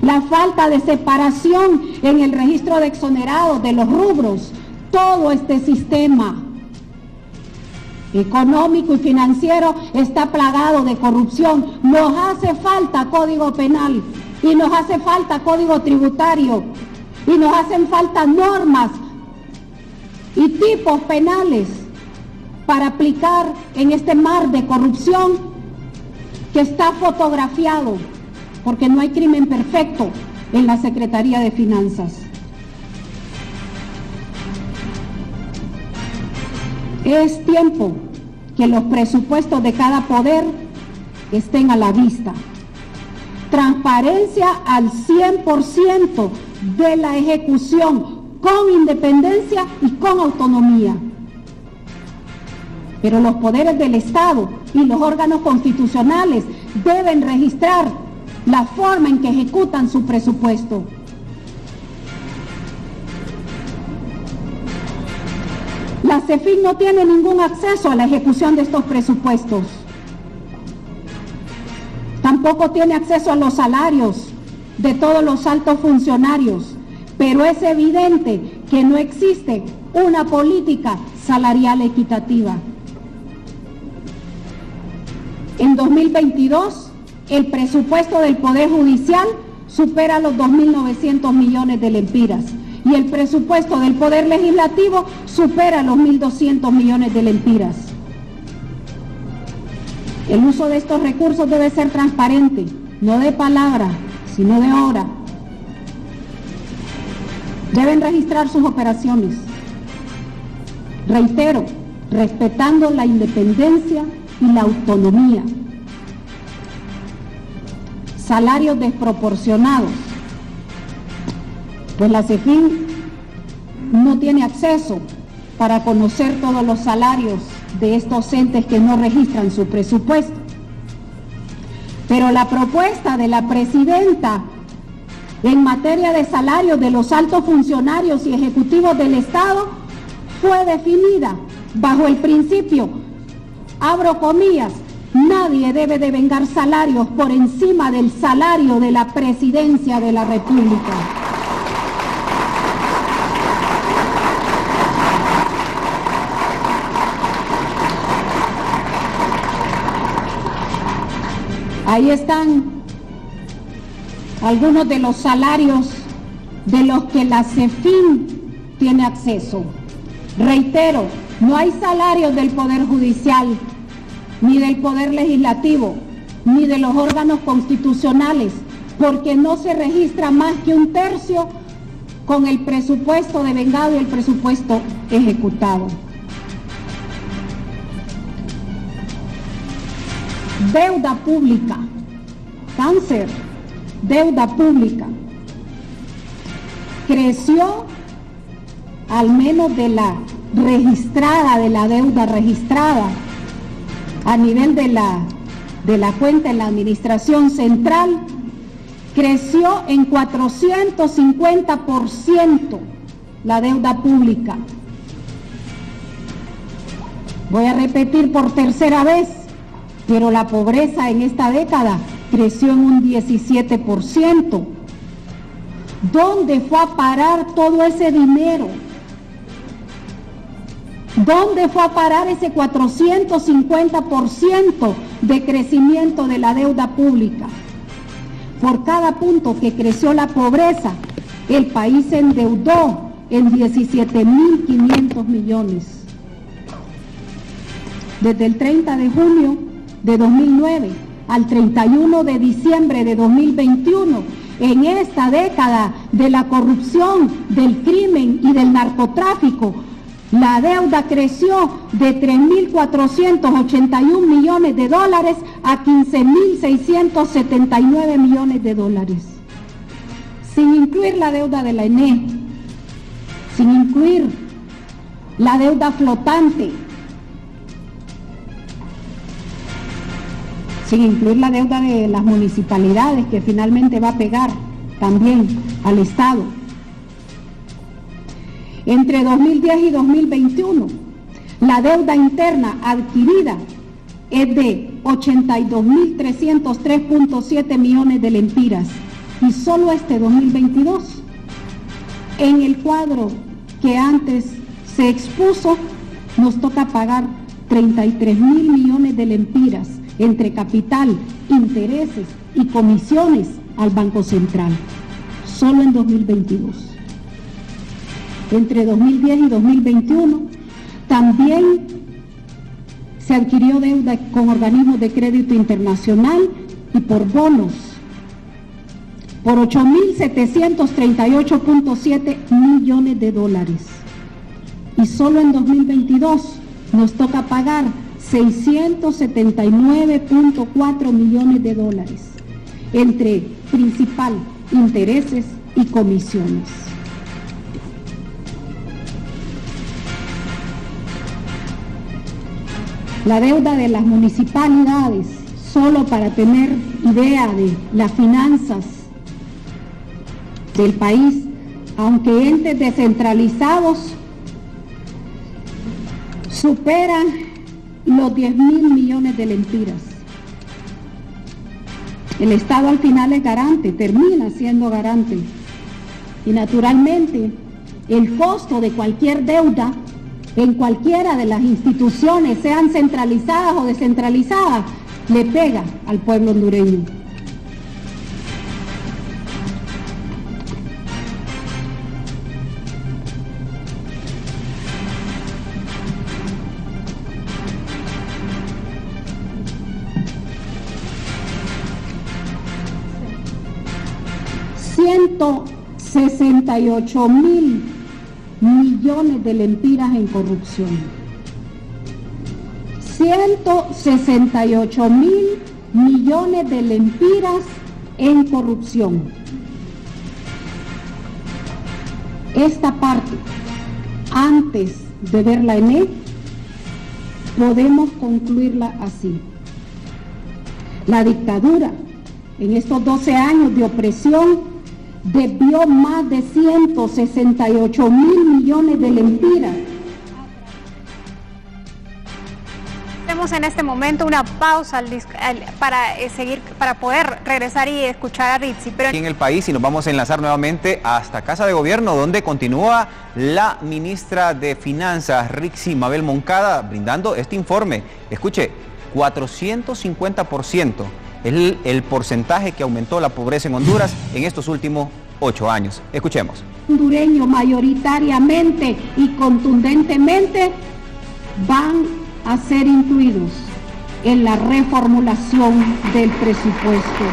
la falta de separación en el registro de exonerados de los rubros. Todo este sistema económico y financiero está plagado de corrupción. Nos hace falta código penal y nos hace falta código tributario y nos hacen falta normas y tipos penales para aplicar en este mar de corrupción que está fotografiado, porque no hay crimen perfecto en la Secretaría de Finanzas. Es tiempo que los presupuestos de cada poder estén a la vista. Transparencia al 100% de la ejecución, con independencia y con autonomía. Pero los poderes del Estado y los órganos constitucionales deben registrar la forma en que ejecutan su presupuesto. La CEFIN no tiene ningún acceso a la ejecución de estos presupuestos. Tampoco tiene acceso a los salarios de todos los altos funcionarios, pero es evidente que no existe una política salarial equitativa. En 2022, el presupuesto del Poder Judicial supera los 2.900 millones de lempiras y el presupuesto del Poder Legislativo supera los 1.200 millones de lempiras. El uso de estos recursos debe ser transparente, no de palabra, sino de obra. Deben registrar sus operaciones. Reitero, respetando la independencia y la autonomía. Salarios desproporcionados, pues la CEFIN no tiene acceso para conocer todos los salarios de estos entes que no registran su presupuesto. Pero la propuesta de la presidenta en materia de salarios de los altos funcionarios y ejecutivos del Estado fue definida bajo el principio, abro comillas, nadie debe devengar salarios por encima del salario de la Presidencia de la República. Ahí están algunos de los salarios de los que la CEFIN tiene acceso. Reitero, no hay salarios del Poder Judicial, ni del Poder Legislativo, ni de los órganos constitucionales, porque no se registra más que un tercio con el presupuesto devengado y el presupuesto ejecutado. Deuda pública, cáncer, deuda pública. Creció, al menos de la registrada, de la deuda registrada, a nivel de la cuenta en la administración central, creció en 450% la deuda pública. Voy a repetir por tercera vez, pero la pobreza en esta década creció en un 17%. ¿Dónde fue a parar todo ese dinero? ¿Dónde fue a parar ese 450% de crecimiento de la deuda pública? Por cada punto que creció la pobreza, el país se endeudó en 17.500 millones. Desde el 30 de junio de 2009 al 31 de diciembre de 2021, en esta década de la corrupción, del crimen y del narcotráfico, la deuda creció de 3.481 millones de dólares a 15.679 millones de dólares. Sin incluir la deuda de la ENE, sin incluir la deuda flotante, sin incluir la deuda de las municipalidades que finalmente va a pegar también al Estado. Entre 2010 y 2021, la deuda interna adquirida es de 82.303.7 millones de lempiras. Y solo este 2022, en el cuadro que antes se expuso, nos toca pagar 33.000 millones de lempiras entre capital, intereses y comisiones al Banco Central, solo en 2022. Entre 2010 y 2021, también se adquirió deuda con organismos de crédito internacional y por bonos, por 8.738.7 millones de dólares. Y solo en 2022 nos toca pagar 679.4 millones de dólares, entre principal, intereses y comisiones. La deuda de las municipalidades, solo para tener idea de las finanzas del país, aunque entes descentralizados superan los 10.000 millones de lempiras. El Estado al final es garante, termina siendo garante. Y naturalmente, el costo de cualquier deuda en cualquiera de las instituciones, sean centralizadas o descentralizadas, le pega al pueblo hondureño. $168.000 millones de lempiras en corrupción. 168.000 millones de lempiras en corrupción. Esta parte, antes de verla en él, podemos concluirla así. La dictadura, en estos 12 años de opresión, debió más de 168.000 millones de lempiras. Hacemos en este momento una pausa para poder regresar y escuchar a Ritzy. Aquí en el país, y nos vamos a enlazar nuevamente hasta Casa de Gobierno, donde continúa la ministra de Finanzas, Ritzy Mabel Moncada, brindando este informe. Escuche, 450%. Es el porcentaje que aumentó la pobreza en Honduras en estos últimos 8 años. Escuchemos. Hondureños mayoritariamente y contundentemente van a ser incluidos en la reformulación del presupuesto.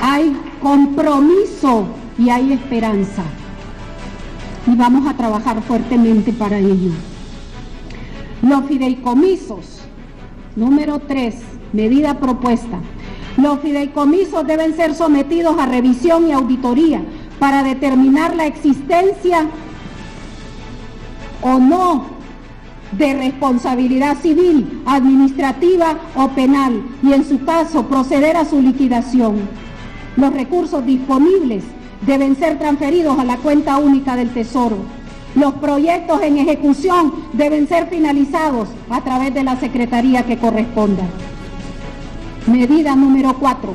Hay compromiso y hay esperanza. Y vamos a trabajar fuertemente para ello. Los fideicomisos, número 3, medida propuesta. Los fideicomisos deben ser sometidos a revisión y auditoría para determinar la existencia o no de responsabilidad civil, administrativa o penal y en su caso proceder a su liquidación. Los recursos disponibles deben ser transferidos a la cuenta única del Tesoro. Los proyectos en ejecución deben ser finalizados a través de la secretaría que corresponda. Medida número 4.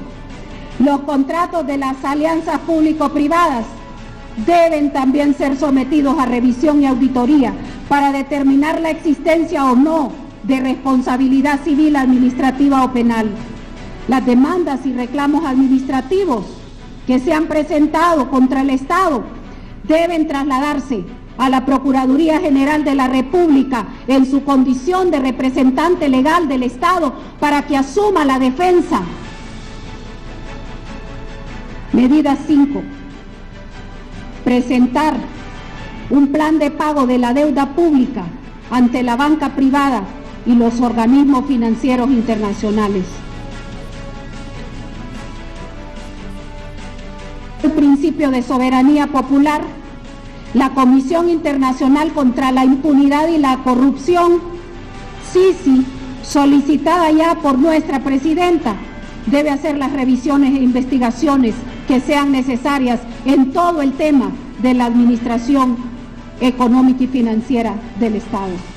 Los contratos de las alianzas público-privadas deben también ser sometidos a revisión y auditoría para determinar la existencia o no de responsabilidad civil, administrativa o penal. Las demandas y reclamos administrativos que se han presentado contra el Estado deben trasladarse a la Procuraduría General de la República en su condición de representante legal del Estado para que asuma la defensa. Medida 5. Presentar un plan de pago de la deuda pública ante la banca privada y los organismos financieros internacionales. El principio de soberanía popular. La Comisión Internacional contra la Impunidad y la Corrupción, CICI, solicitada ya por nuestra presidenta, debe hacer las revisiones e investigaciones que sean necesarias en todo el tema de la administración económica y financiera del Estado.